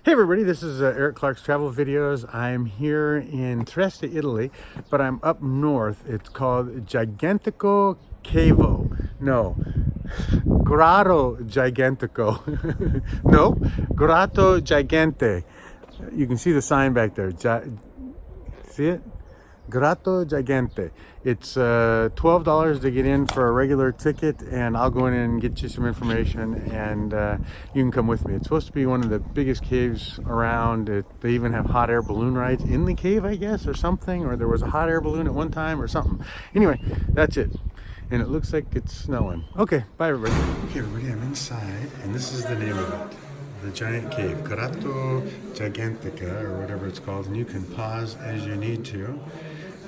Hey everybody, this is Eric Clark's Travel Videos. I'm here in Trieste, Italy, but I'm up north. It's called Gigantico Cavo. No, Grotto Gigantico. No, Grotto Gigante. You can see the sign back there. See it? Grotto Gigante. It's $12 to get in for a regular ticket, and I'll go in and get you some information, and you can come with me. It's supposed to be one of the biggest caves around. They even have hot air balloon rides in the cave, I guess, or something, or there was a hot air balloon at one time or something. Anyway, that's it. And it looks like it's snowing. Okay, bye everybody. Okay everybody, I'm inside, and this is the name of it. The giant cave, Grotto Gigantica, or whatever it's called, and you can pause as you need to.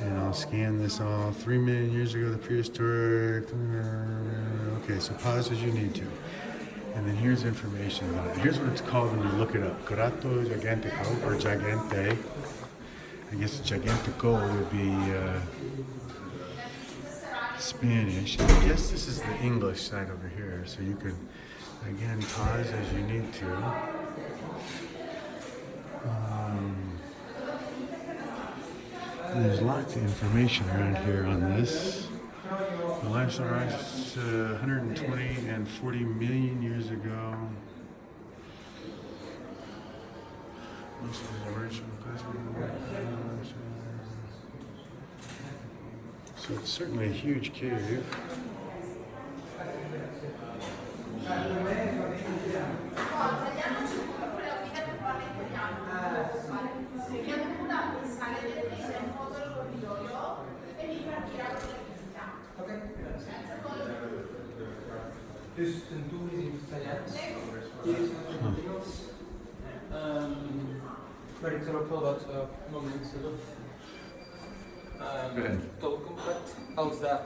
And I'll scan this all. 3 million years ago, the prehistoric. Okay, so pause as you need to. And then here's information about it. Here's what it's called when you look it up. Grotto Gigantico, or Gigante. I guess Gigantico would be Spanish. I guess this is the English side over here, so you can, again, pause as you need to. There's lots of information around here on this. The lifestyle rise 120 and 40 million years ago. Most of the original so it's certainly a huge cave.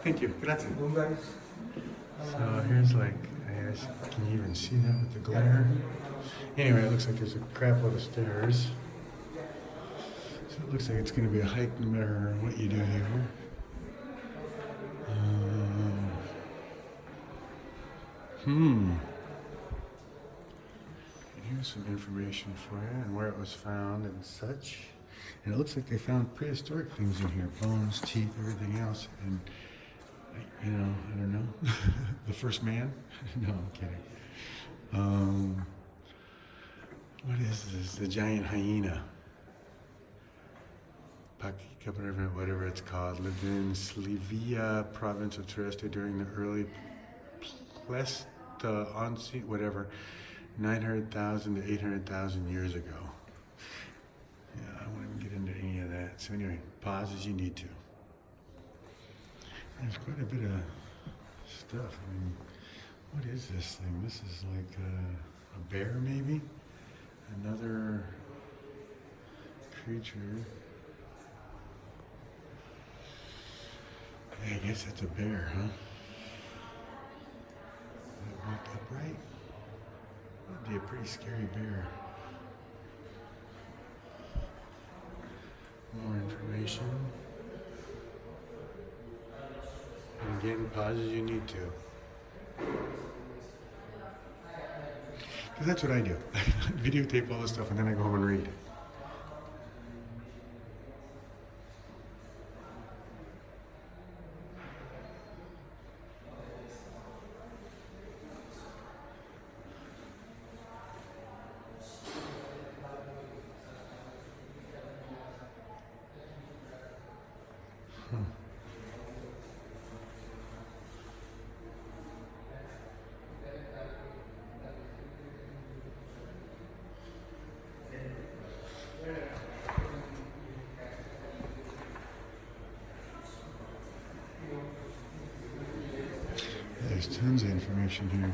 Thank you. Grazie. So here's like, I guess, can you even see that with the glare? Anyway, it looks like there's a crap load of stairs. So it looks like it's going to be a hike no matter what you do here. Here's some information for you and where it was found and such. And it looks like they found prehistoric things in here. Bones, teeth, everything else. And, you know, I don't know. The first man? No, I'm kidding. What is this? The giant hyena. Whatever it's called. Lived in Slivia, province of Trieste during the early Pleistocene, whatever, 900,000 to 800,000 years ago. Yeah, I won't even get into any of that. So anyway, pause as you need to. There's quite a bit of stuff. I mean, what is this thing? This is like a bear, maybe? Another creature. I guess that's a bear, huh? That walked upright? That'd be a pretty scary bear. More information. And again, pause as you need to. Because that's what I do. I videotape all this stuff and then I go home and read. There's tons of information here.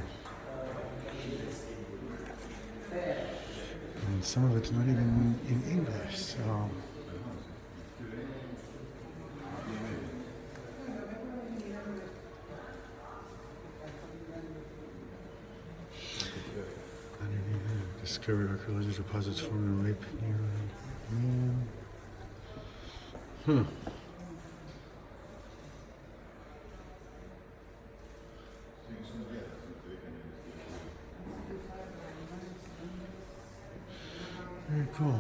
And some of it's not even in English, so. Underneath, discovered archaeological deposits formed in late Huh. Very cool.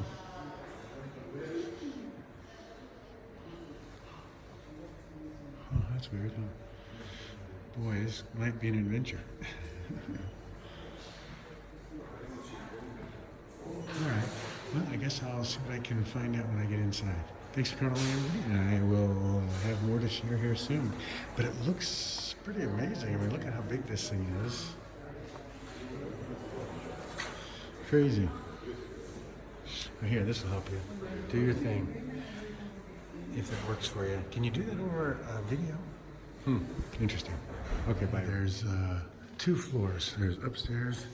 Oh, that's weird, huh? Boy, this might be an adventure. Alright, well, I guess I'll see what I can find out when I get inside. Thanks for coming along, everybody, and I will have more to share here soon. But it looks pretty amazing. I mean, look at how big this thing is. Crazy. Well, here, this will help you. Do your thing, if it works for you. Can you do that over video? Interesting. Okay, bye. There's 2 floors. There's upstairs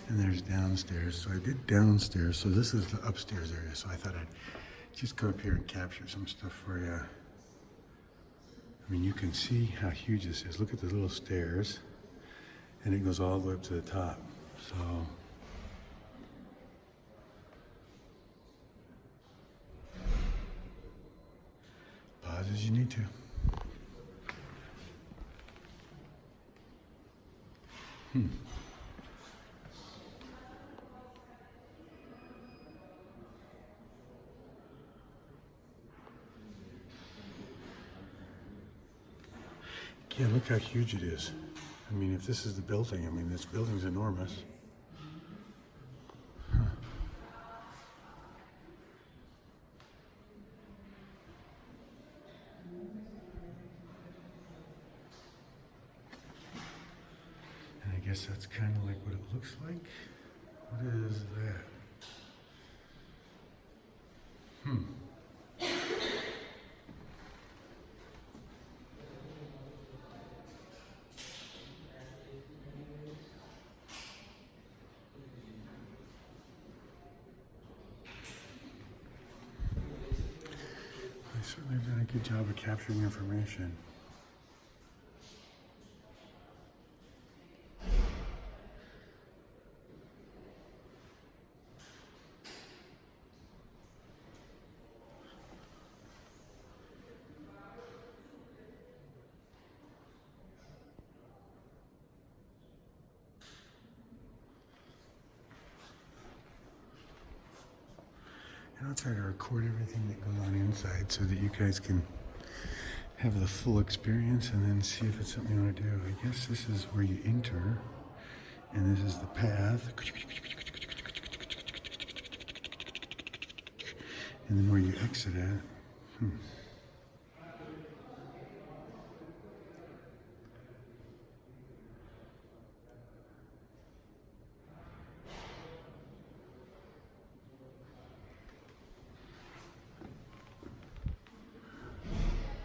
and there's downstairs. So I did downstairs. So this is the upstairs area. So I thought I'd just go up here and capture some stuff for you. I mean, you can see how huge this is. Look at the little stairs, and it goes all the way up to the top. So pause as you need to. Yeah, look how huge it is. I mean, if this is the building, I mean, this building's enormous. Huh. And I guess that's kind of like what it looks like. What is that? Certainly done a good job of capturing information. And I'll try to record everything that goes on inside so that you guys can have the full experience and then see if it's something you want to do. I guess this is where you enter, and this is the path. And then where you exit at.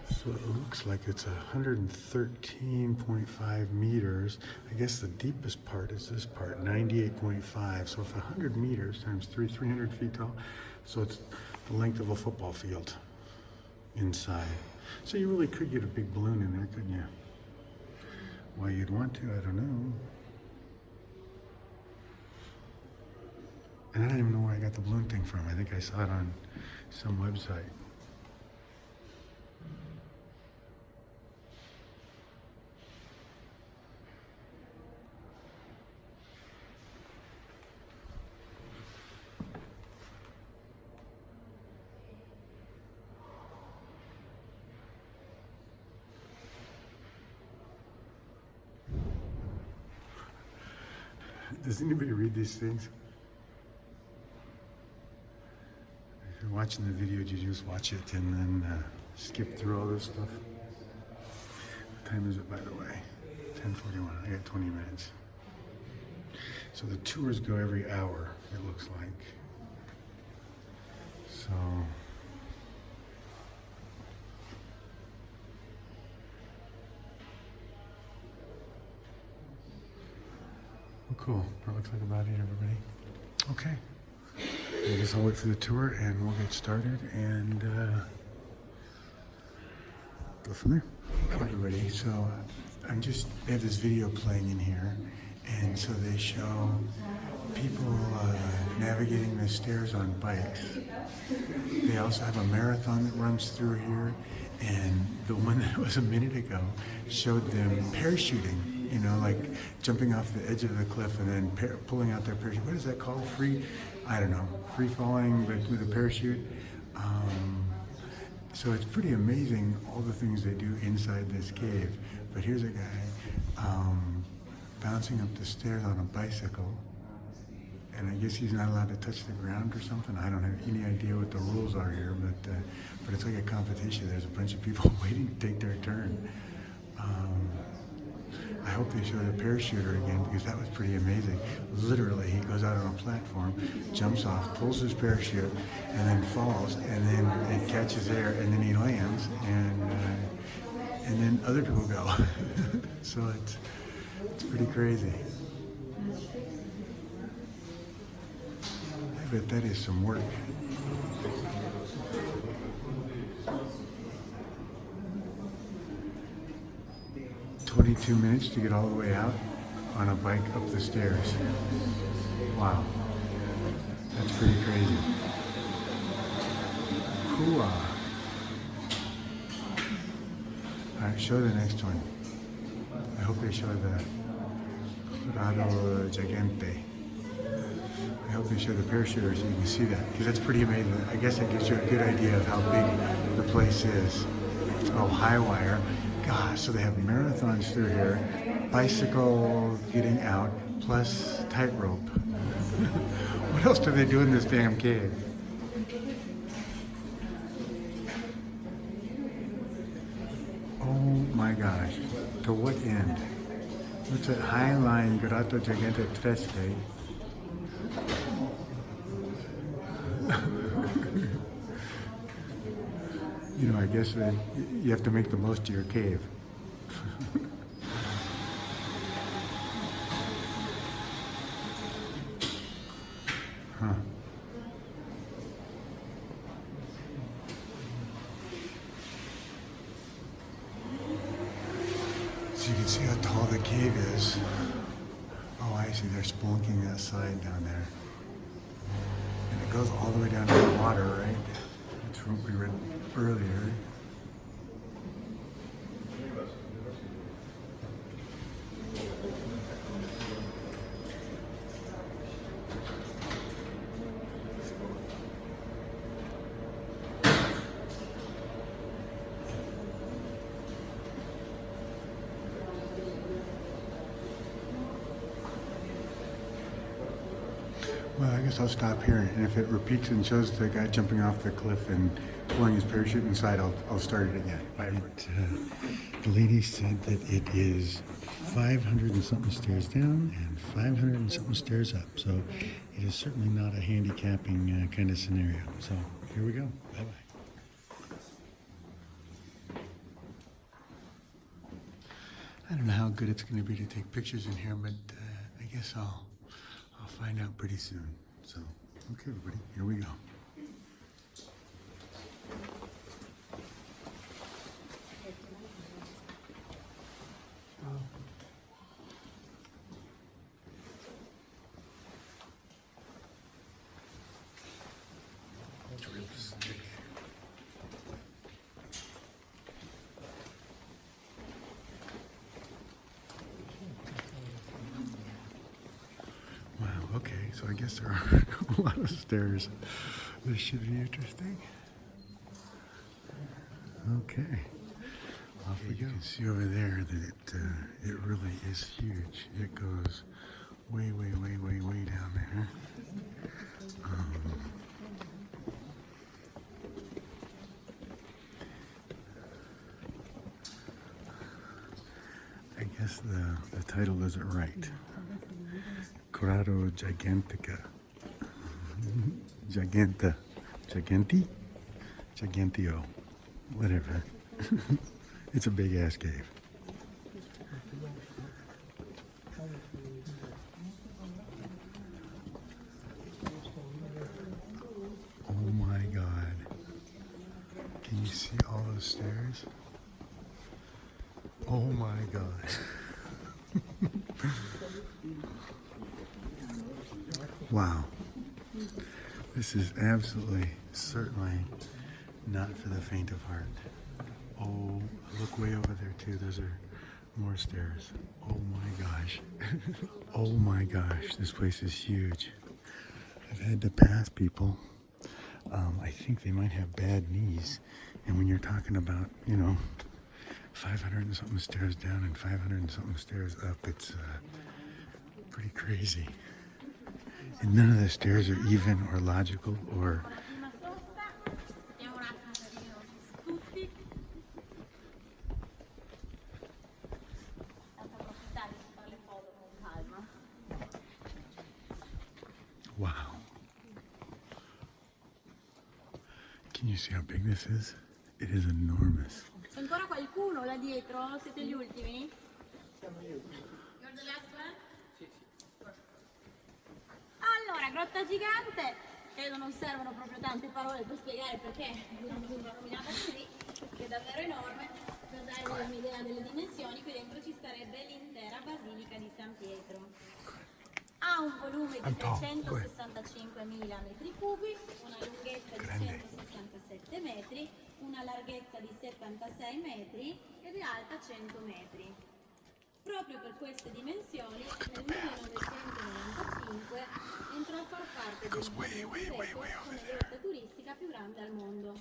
So it looks like it's 113.5 meters. I guess the deepest part is this part, 98.5. So if 100 meters times 300 feet tall, so it's the length of a football field inside. So you really could get a big balloon in there, couldn't you? Why you'd want to, I don't know. And I don't even know where I got the balloon thing from. I think I saw it on some website. Does anybody read these things? If you're watching the video, you just watch it and then skip through all this stuff. What time is it, by the way? 10:41. I got 20 minutes. So the tours go every hour, it looks like. So well, cool. That looks like about it, everybody. Okay. I guess I'll wait for the tour and we'll get started and go from there. Hi, everybody. So they have this video playing in here, and so they show people navigating the stairs on bikes. They also have a marathon that runs through here, and the one that was a minute ago showed them parachuting. You know, like jumping off the edge of the cliff and then pulling out their parachute. What is that called? I don't know, free falling, but with a parachute. So it's pretty amazing all the things they do inside this cave. But here's a guy bouncing up the stairs on a bicycle. And I guess he's not allowed to touch the ground or something. I don't have any idea what the rules are here, but it's like a competition. There's a bunch of people waiting to take their turn. I hope they show the parachuter again because that was pretty amazing. Literally, he goes out on a platform, jumps off, pulls his parachute, and then falls, and then it catches air, and then he lands, and then other people go. So it's pretty crazy. I bet that is some work. "22 minutes to get all the way out on a bike up the stairs." Wow, that's pretty crazy. Hoo-ah. All right, show the next one. I hope they show the Grotta Gigante. I hope they show the parachuters so you can see that, because that's pretty amazing. I guess that gives you a good idea of how big the place is. Oh, high wire. Gosh, so they have marathons through here, bicycle getting out, plus tightrope. What else do they do in this damn cave? Oh my gosh, to what end? What's it? High line Grotta Gigante Trieste. You know, I guess you have to make the most of your cave. Huh. So you can see how tall the cave is. Oh, I see. They're spelunking that side down there. And it goes all the way down to the water, right? That's what we read earlier. Well, I guess I'll stop here, and if it repeats and shows the guy jumping off the cliff and pulling his parachute inside, I'll start it again. The lady said that it is 500 and something stairs down and 500 and something stairs up, so it is certainly not a handicapping kind of scenario. So here we go. Bye-bye. I don't know how good it's going to be to take pictures in here, but I guess I'll find out pretty soon. So, okay, everybody, here we go. Okay, so I guess there are a lot of stairs. This should be interesting. Okay, off we go. You can see over there that it really is huge. It goes way, way, way, way, way down there. I guess the title isn't right. Grotta Gigantica. Gigantio. Whatever. It's a big ass cave. Oh my God. Can you see all those stairs? Oh my God. Wow. This is absolutely, certainly not for the faint of heart. Oh, look way over there too. Those are more stairs. Oh my gosh. Oh my gosh. This place is huge. I've had to pass people. I think they might have bad knees. And when you're talking about, 500 and something stairs down and 500 and something stairs up, it's pretty crazy. And none of the stairs are even or logical or... Wow. Can you see how big this is? It is enormous. C'è ancora qualcuno là dietro? Siete gli ultimi? Siamo gli ultimi. You're the last one? Sì, sì. Allora, Grotta Gigante, credo non servono proprio tante parole per spiegare perché l'hanno nominata così, che è davvero enorme. Per darvi un'idea delle dimensioni, qui dentro ci starebbe l'intera Basilica di San Pietro. Ha un volume di 365.000 metri cubi, una lunghezza di 167 metri, una larghezza di 76 metri ed è alta 100 metri. Proprio per queste dimensioni, nel 1995 entrò a far parte del Guinness Book of Records come grotta turistica più grande al mondo.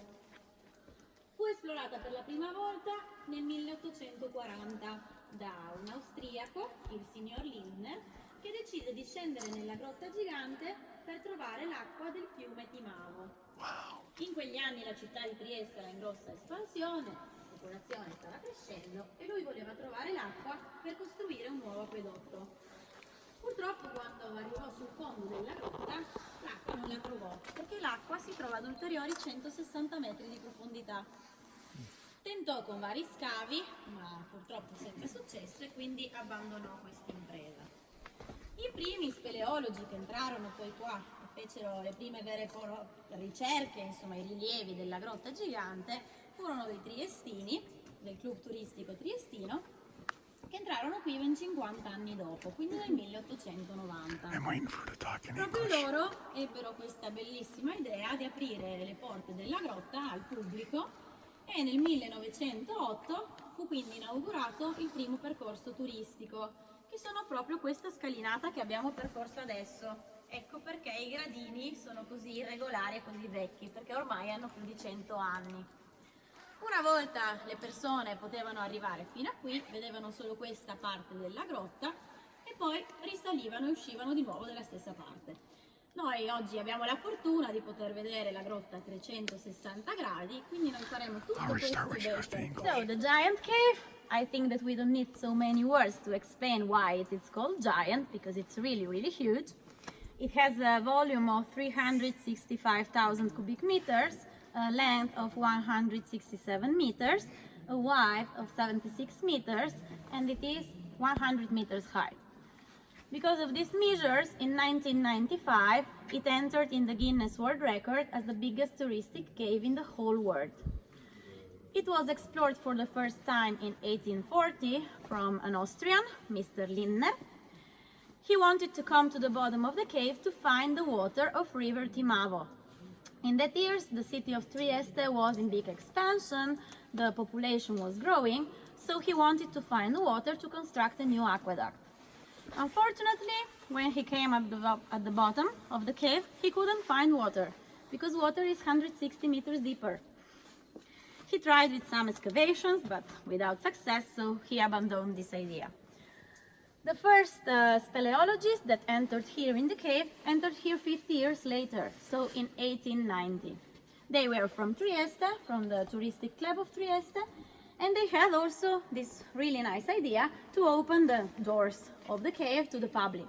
Fu esplorata per la prima volta nel 1840 da un austriaco, il signor Lindner, che decise di scendere nella Grotta Gigante per trovare l'acqua del fiume Timavo. Wow. In quegli anni la città di Trieste era in grossa espansione, la popolazione stava crescendo e lui voleva trovare l'acqua per costruire un nuovo acquedotto. Purtroppo quando arrivò sul fondo della grotta, l'acqua non la trovò, perché l'acqua si trova ad ulteriori 160 metri di profondità. Tentò con vari scavi, ma purtroppo senza successo e quindi abbandonò questa impresa. I primi speleologi che entrarono poi qua e fecero le prime vere e proprie ricerche, insomma i rilievi della Grotta Gigante, furono dei triestini, del club turistico triestino, che entrarono qui ben 50 anni dopo, quindi nel 1890. Proprio loro ebbero questa bellissima idea di aprire le porte della grotta al pubblico e nel 1908 fu quindi inaugurato il primo percorso turistico, che sono proprio questa scalinata che abbiamo percorso adesso. Ecco perché i gradini sono così irregolari e così vecchi, perché ormai hanno più di 100 anni. Una volta le persone potevano arrivare fino a qui, vedevano solo questa parte della grotta e poi risalivano e uscivano di nuovo dalla stessa parte. Noi oggi abbiamo la fortuna di poter vedere la grotta a 360 gradi, quindi noi faremo tutto questo bel percorso. So, the giant cave, I think that we don't need so many words to explain why it is called giant, because it's really, really huge. It has a volume of 365,000 cubic meters, a length of 167 meters, a width of 76 meters, and it is 100 meters high. Because of these measures, in 1995, it entered in the Guinness World Record as the biggest touristic cave in the whole world. It was explored for the first time in 1840 from an Austrian, Mr. Lindner. He wanted to come to the bottom of the cave to find the water of River Timavo. In that years, the city of Trieste was in big expansion, the population was growing, so he wanted to find the water to construct a new aqueduct. Unfortunately, when he came at the bottom of the cave, he couldn't find water, because water is 160 meters deeper. He tried with some excavations, but without success, so he abandoned this idea. The first speleologists that entered here in the cave entered here 50 years later, so in 1890. They were from Trieste, from the touristic club of Trieste, and they had also this really nice idea to open the doors of the cave to the public.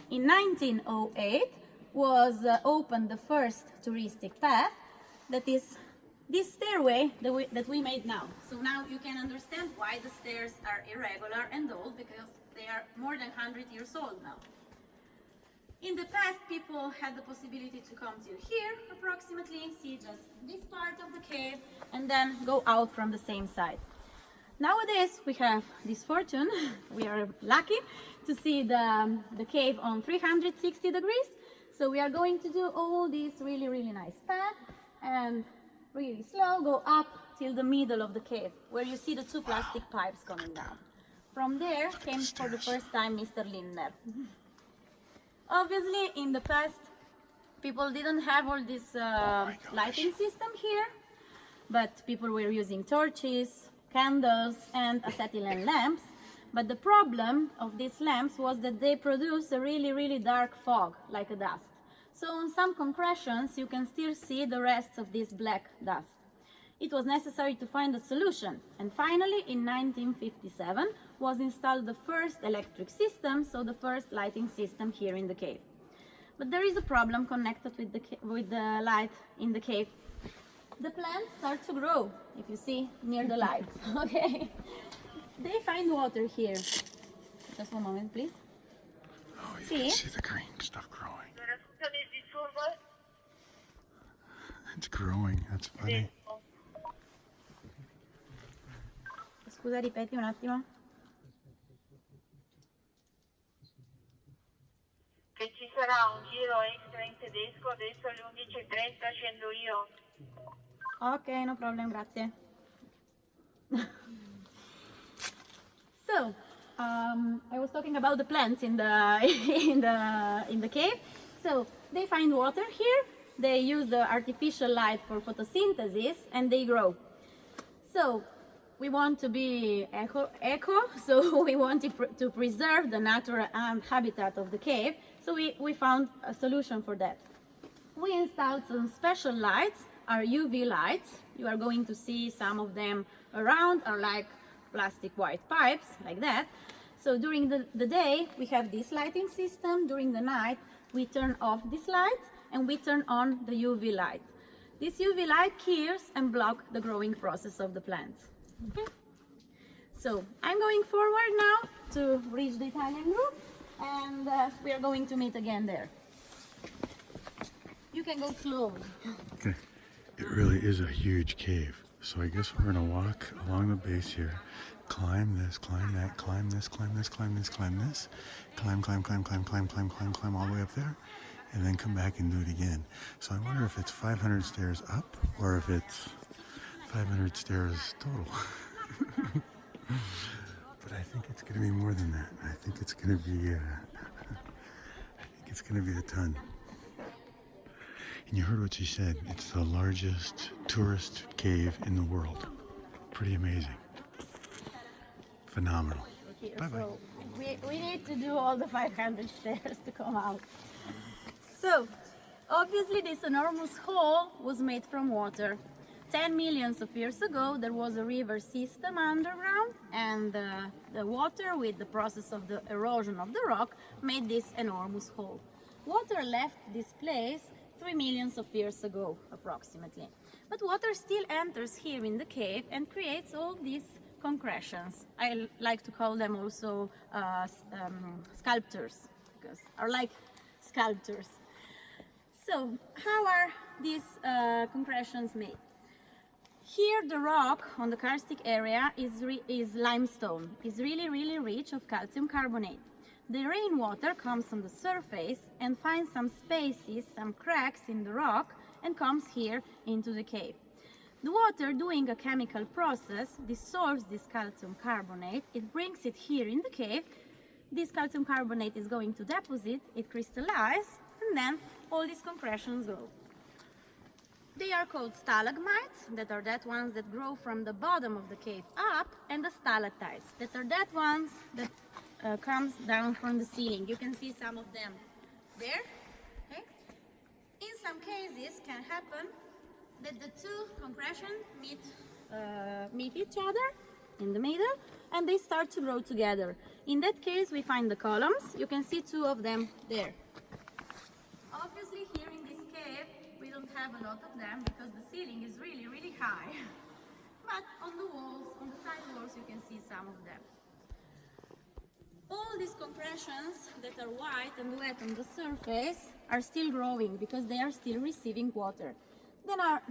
In 1908 was opened the first touristic path, that is this stairway that we made now. So now you can understand why the stairs are irregular and old, because they are more than 100 years old now. In the past, people had the possibility to come to here approximately, see just this part of the cave, and then go out from the same side. Nowadays, we have this fortune, we are lucky to see the cave on 360 degrees. So we are going to do all this really, really nice path and really slow go up till the middle of the cave, where you see the two plastic pipes coming down. From there came for the first time Mr. Lindner. Obviously, in the past, people didn't have all this lighting system here, but people were using torches, candles and acetylene lamps. But the problem of these lamps was that they produce a really dark fog, like a dust. So on some concretions you can still see the rest of this black dust. It was necessary to find a solution, and finally in 1957 was installed the first electric system, so the first lighting system here in the cave. But there is a problem connected with the light in the cave. The plants start to grow, if you see, near the light. Okay. They find water here. Just one moment, please. Oh, you can see the green stuff growing. It's growing, that's funny. Scusa, ripeti un attimo. Che ci sarà un giro extra in tedesco, adesso alle 11:30 scendo io. Ok, no problem, grazie. So, I was talking about the plants in the in the cave. So they find water here. They use the artificial light for photosynthesis, and they grow. So we want to be eco, so we want to preserve the natural habitat of the cave. So we found a solution for that. We installed some special lights, our UV lights. You are going to see some of them around, are like plastic white pipes, like that. So during the day, we have this lighting system. During the night, we turn off these lights and we turn on the UV light. This UV light kills and blocks the growing process of the plants. Okay. So I'm going forward now to reach the Italian group, and we are going to meet again there. You can go slowly. Okay. It really is a huge cave. So I guess we're gonna walk along the base here, climb this, climb that, climb this, climb this, climb this, climb this, climb all the way up there, and then come back and do it again. So I wonder if it's 500 stairs up or if it's 500 stairs total. But I think it's gonna be more than that. I think it's gonna be a ton. And you heard what she said. It's the largest tourist cave in the world. Pretty amazing. Phenomenal. Bye-bye. So we need to do all the 500 stairs to come out. So obviously this enormous hole was made from water. 10 millions of years ago there was a river system underground, and the water, with the process of the erosion of the rock, made this enormous hole. Water left this place 3 millions of years ago, approximately. But water still enters here in the cave and creates all these concretions. I like to call them also sculptures, because are like sculptures. So how are these concretions made? Here the rock on the karstic area is limestone. It's really rich of calcium carbonate. The rainwater comes on the surface and finds some spaces, some cracks in the rock, and comes here into the cave. The water, doing a chemical process, dissolves this calcium carbonate. It brings it here in the cave. This calcium carbonate is going to deposit, it crystallizes, and then all these concretions grow. They are called stalagmites, that are that ones that grow from the bottom of the cave up, and the stalactites, that are that ones that comes down from the ceiling. You can see some of them there. Okay? In some cases can happen that the two concretions meet each other in the middle, and they start to grow together. In that case we find the columns. You can see two of them there. Obviously here in this cave we don't have a lot of them because the ceiling is really high. But on the walls, on the side walls, you can see some of them. All these concretions that are white and wet on the surface are still growing because they are still receiving water.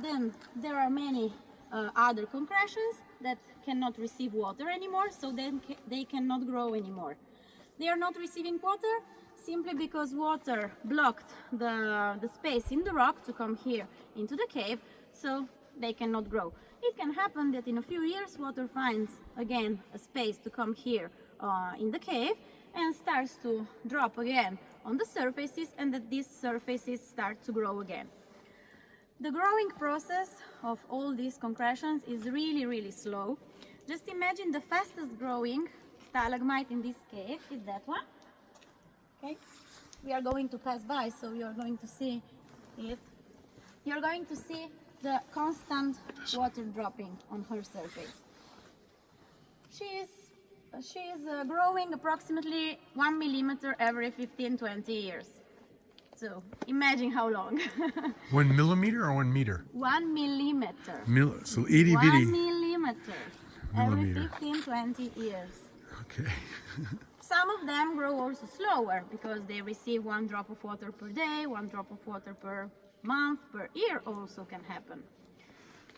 Then there are many other concretions that cannot receive water anymore, so then they cannot grow anymore. They are not receiving water simply because water blocked the space in the rock to come here into the cave, so they cannot grow. It can happen that in a few years water finds again a space to come here in the cave and starts to drop again on the surfaces and that these surfaces start to grow again. The growing process of all these concretions is really slow. Just imagine the fastest growing stalagmite in this cave is that one. Okay, we are going to pass by, so you are going to see it. You're going to see the constant water dropping on her surface. She is growing approximately 1 millimeter every 15-20 years. So imagine how long. 1 millimeter or 1 meter? 1 millimeter. So itty bitty. 1 millimeter every 15-20 years. Okay. Some of them grow also slower because they receive 1 drop of water per day, 1 drop of water per month, per year also can happen.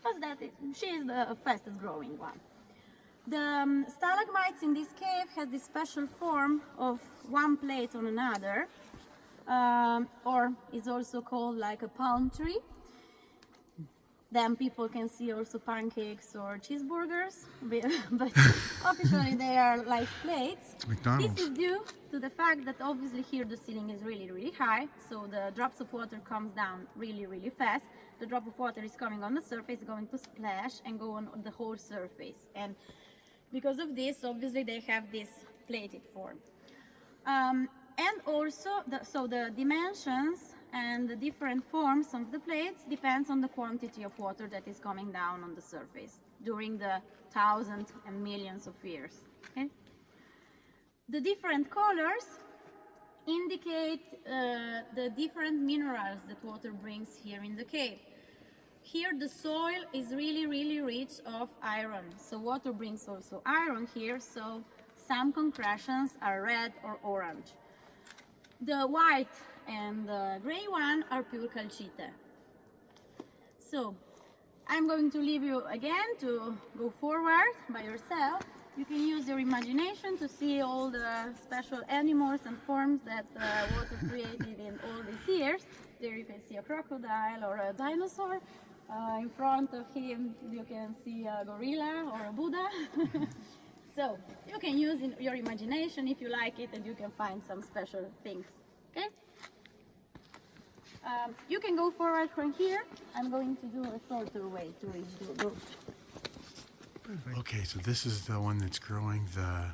But she is the fastest growing one. The stalagmites in this cave has this special form of one plate on another, or is also called like a palm tree. Then people can see also pancakes or cheeseburgers, but officially they are like plates. McDonald's. This is due to the fact that obviously here the ceiling is really high, so the drops of water comes down really fast. The drop of water is coming on the surface, going to splash and go on the whole surface. And because of this, obviously they have this plated form. And also, the dimensions and the different forms of the plates depends on the quantity of water that is coming down on the surface during the thousands and millions of years. Okay? The different colors indicate the different minerals that water brings here in the cave. Here the soil is really rich of iron, so water brings also iron here, so some concretions are red or orange. The white and the gray one are pure calcite. So I'm going to leave you again to go forward by yourself. You can use your imagination to see all the special animals and forms that water created in all these years. There you can see a crocodile or a dinosaur. In front of him you can see a gorilla or a Buddha. So you can use your imagination if you like it, and you can find some special things. Okay? You can go forward from here. I'm going to do a shorter way to reach the road. Okay, so this is the one that's growing the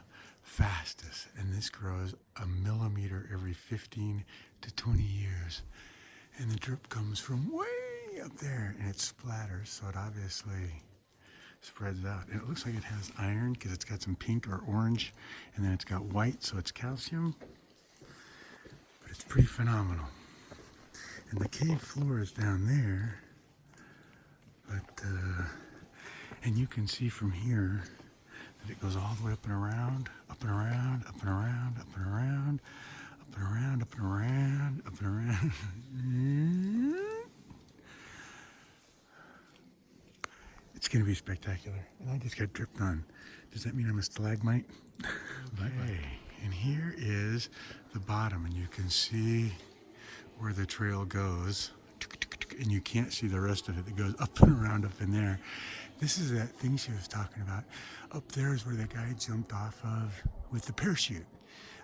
fastest, and this grows 1 millimeter every 15 to 20 years. And the drip comes from way up there, and it splatters, so it obviously spreads out. And it looks like it has iron because it's got some pink or orange, and then it's got white, so it's calcium. But it's pretty phenomenal. And the cave floor is down there, but and you can see from here that it goes all the way up and around, up and around, up and around, up and around, up and around, up and around, up and around. It's going to be spectacular. And I just got dripped on. Does that mean I'm a stalagmite? Okay. And here is the bottom, and you can see where the trail goes. And you can't see the rest of it. It goes up and around up in there. This is that thing she was talking about. Up there is where the guy jumped off of with the parachute.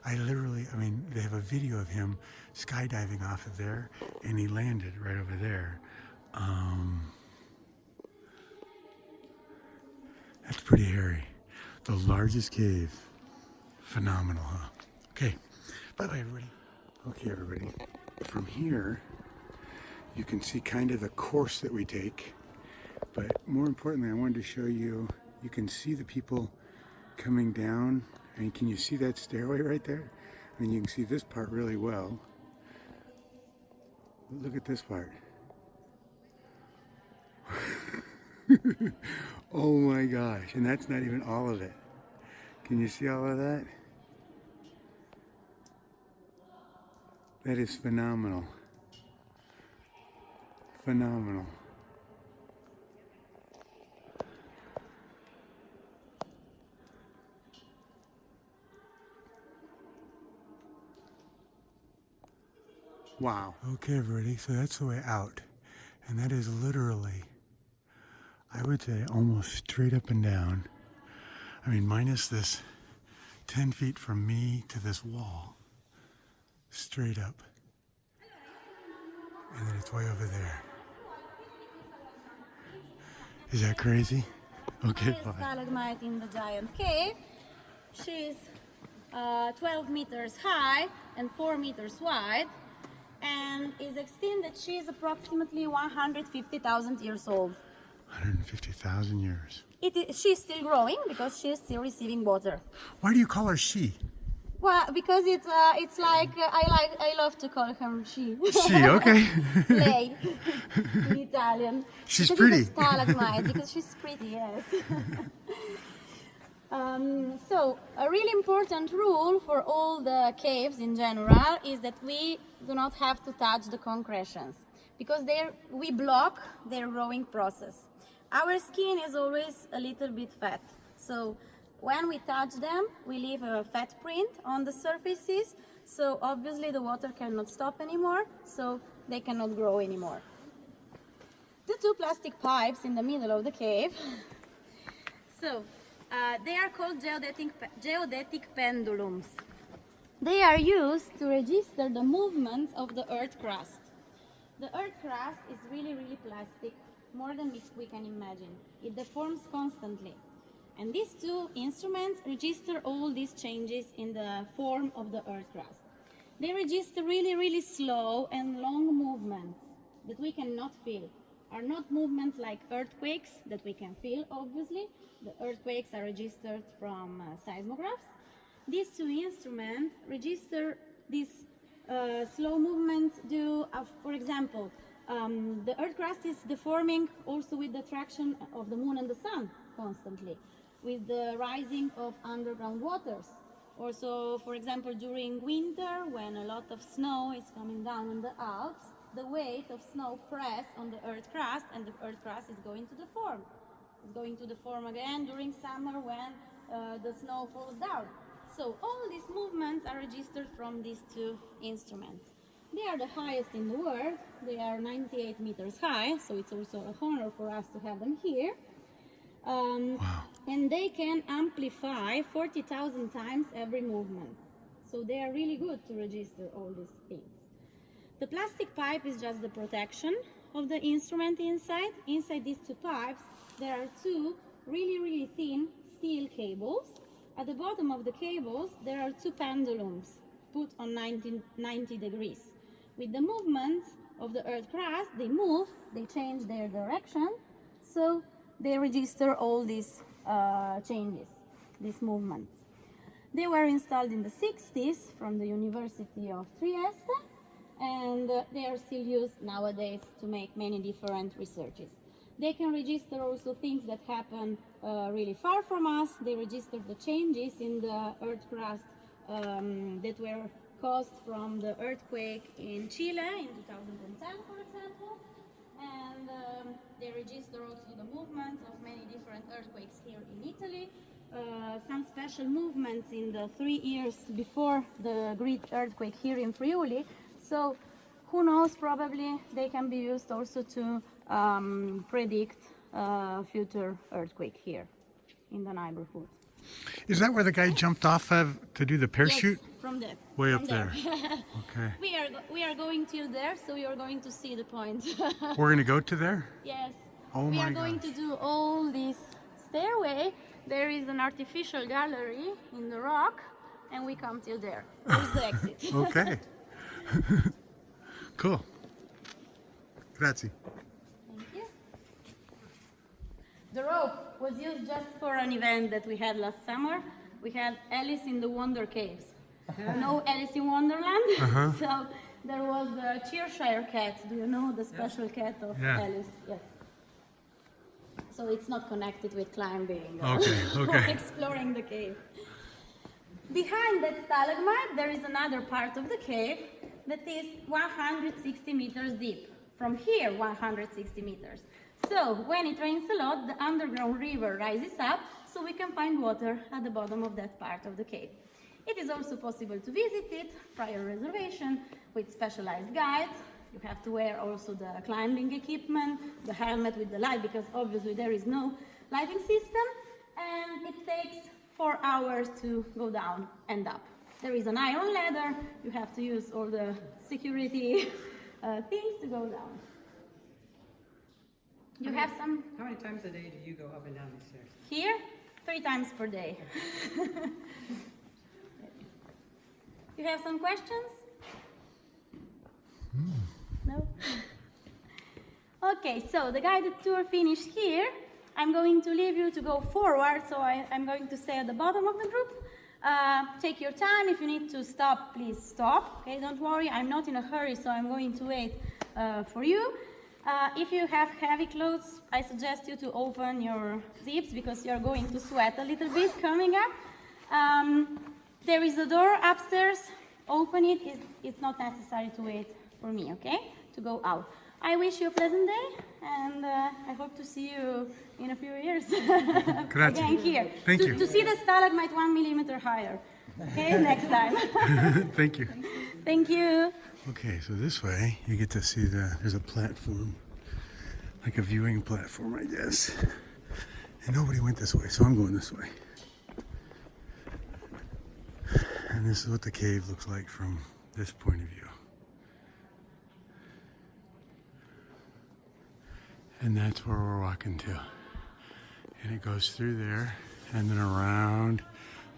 I mean, they have a video of him skydiving off of there, and he landed right over there. That's pretty hairy. The largest cave. Phenomenal, huh? Okay. Bye-bye, everybody. Okay, everybody. From here, you can see kind of the course that we take. But more importantly, I wanted to show you, you can see the people coming down. And can you see that stairway right there? I mean, you can see this part really well. Look at this part. Oh my gosh, and that's not even all of it. Can you see all of that? That is phenomenal. Phenomenal. Wow. Okay, everybody, so that's the way out. And that is literally, I would say, almost straight up and down. I mean, minus this 10 feet from me to this wall. straight up. And then it's way over there. Is that crazy? Okay, Highest stalagmite in the giant cave. She's 12 meters high and 4 meters wide, and is extinct that she is approximately 150,000 years old. 150,000 years. She's still growing because she is still receiving water. Why do you call her she? Well, because it's like I love to call her she. She, okay. Lei in Italian. She's because pretty. It's a stalagmite because she's pretty, yes. So a really important rule for all the caves in general is that we do not have to touch the concretions because we block their growing process. Our skin is always a little bit fat, so when we touch them, we leave a fat print on the surfaces, so obviously the water cannot stop anymore, so they cannot grow anymore. The two plastic pipes in the middle of the cave, so they are called geodetic pendulums. They are used to register the movements of the earth crust. The earth crust is really, really plastic, more than we can imagine. It deforms constantly. And these two instruments register all these changes in the form of the earth crust. They register really, really slow and long movements that we cannot feel. Are not movements like earthquakes that we can feel, obviously. The earthquakes are registered from seismographs. These two instruments register these slow movements due, for example, the earth crust is deforming also with the attraction of the moon and the sun constantly, with the rising of underground waters. Also, for example, during winter, when a lot of snow is coming down in the Alps, the weight of snow press on the earth crust, and the earth crust is going to deform. It's going to deform again during summer when the snow falls down. So all these movements are registered from these two instruments. They are the highest in the world. They are 98 meters high, so it's also an honor for us to have them here. Wow. And they can amplify 40,000 times every movement. So they are really good to register all these things. The plastic pipe is just the protection of the instrument inside. Inside these two pipes, there are two really, really thin steel cables. At the bottom of the cables, there are two pendulums put on 90 degrees. With the movements of the earth crust, they move, they change their direction, so they register all these changes, these movements. They were installed in the 60s from the University of Trieste, and they are still used nowadays to make many different researches. They can register also things that happen really far from us. They register the changes in the earth crust that were caused from the earthquake in Chile in 2010, for example. And they register also the movements of many different earthquakes here in Italy. Some special movements in the 3 years before the great earthquake here in Friuli. So who knows, probably they can be used also to predict future earthquake here in the neighborhood. Is that where the guy jumped off of to do the parachute? Yes, from there. Way from up there. Okay. We are going till there, so you are going to see the point. We're going to go to there? Yes. Oh we my are going gosh. to do all this stairway. There is an artificial gallery in the rock, and we come till there. There's the exit. Okay. Cool. Grazie. Thank you. The rope was used just for an event that we had last summer. We had Alice in the Wonder Caves. No Alice in Wonderland. So there was the Cheshire cat. Do you know the special cat of Alice? Yes. So it's not connected with climbing or exploring the cave. Behind that stalagmite, there is another part of the cave that is 160 meters deep. From here, 160 meters. So when it rains a lot, the underground river rises up, so we can find water at the bottom of that part of the cave. It is also possible to visit it, prior reservation, with specialized guides. You have to wear also the climbing equipment, the helmet with the light, because obviously there is no lighting system, and it takes 4 hours to go down and up. There is an iron ladder. You have to use all the security things to go down. You have some... How many times a day do you go up and down these stairs? Here, 3 times per day. You have some questions? No? Okay, so the guided tour finished here. I'm going to leave you to go forward, so I'm going to stay at the bottom of the group. Take your time. If you need to stop, please stop. Okay, don't worry, I'm not in a hurry, so I'm going to wait for you. If you have heavy clothes, I suggest you to open your zips because you're going to sweat a little bit coming up. There is a door upstairs. Open it. It's not necessary to wait for me, okay, to go out. I wish you a pleasant day, and I hope to see you in a few years again here. Thank you. To see the stalagmite 1 millimeter higher. Okay, next time. Thank you. Thank you. Okay, so this way you get to see there's a platform, like a viewing platform, I guess. And nobody went this way, so I'm going this way. And this is what the cave looks like from this point of view. And that's where we're walking to. And it goes through there and then around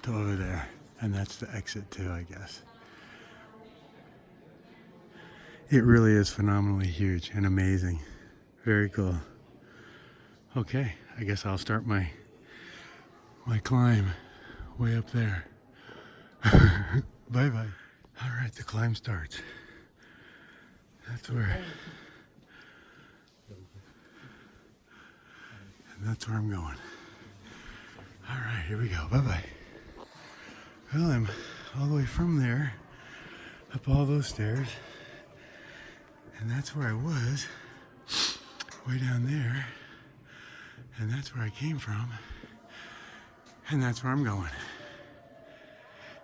to over there. And that's the exit too, I guess. It really is phenomenally huge and amazing. Very cool. Okay, I guess I'll start my climb way up there. Bye-bye. All right, the climb starts. That's where... That's where I'm going. All right, here we go. Bye-bye. Well, I'm all the way from there, up all those stairs, and that's where I was, way down there, and that's where I came from, and that's where I'm going.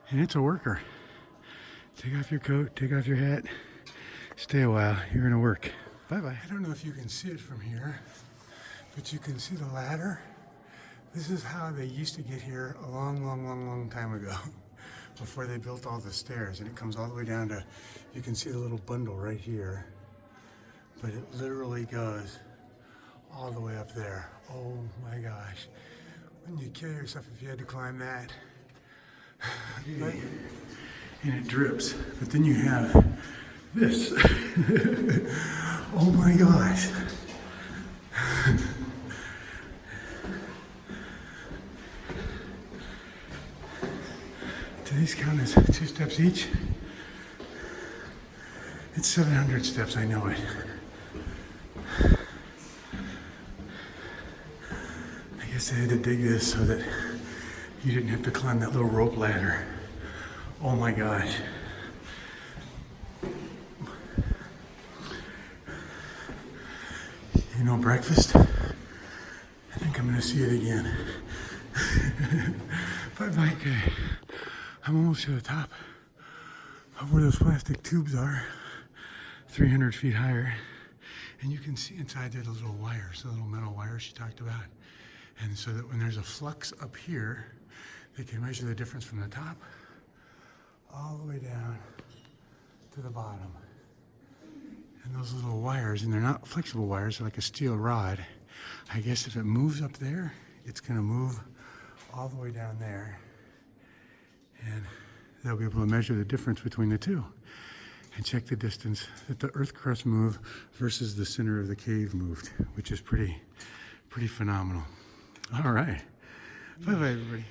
And it's a worker. Take off your coat, take off your hat, stay a while, you're gonna work. Bye-bye. I don't know if you can see it from here, but you can see the ladder. This is how they used to get here a long time ago, before they built all the stairs. And it comes all the way down to, you can see the little bundle right here, but it literally goes all the way up there. Oh my gosh. Wouldn't you kill yourself if you had to climb that? And it drips, but then you have this. Oh my gosh. Do these count as 2 steps each? It's 700 steps, I know it. I guess they had to dig this so that you didn't have to climb that little rope ladder. Oh my gosh. You know, breakfast? I think I'm gonna see it again. Bye-bye. Okay. I'm almost to the top of where those plastic tubes are, 300 feet higher. And you can see inside there the little wires, the little metal wires she talked about. And so that when there's a flux up here, they can measure the difference from the top all the way down to the bottom. And those little wires, and they're not flexible wires, they're like a steel rod. I guess if it moves up there, it's gonna move all the way down there. And they'll be able to measure the difference between the two and check the distance that the earth crust moved versus the center of the cave moved, which is pretty phenomenal. All right. Bye-bye, everybody.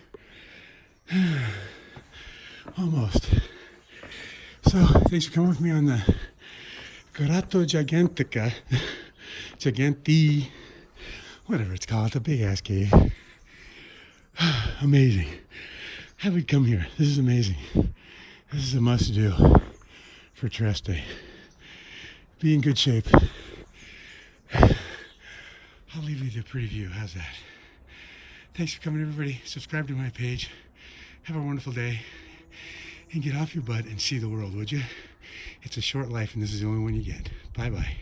Almost. So, thanks for coming with me on the Grotta Gigante, whatever it's called, the big ass cave. Amazing. How would come here? This is amazing. This is a must do for Trieste. Be in good shape. I'll leave you the preview. How's that? Thanks for coming, everybody. Subscribe to my page. Have a wonderful day. And get off your butt and see the world, would you? It's a short life, and this is the only one you get. Bye-bye.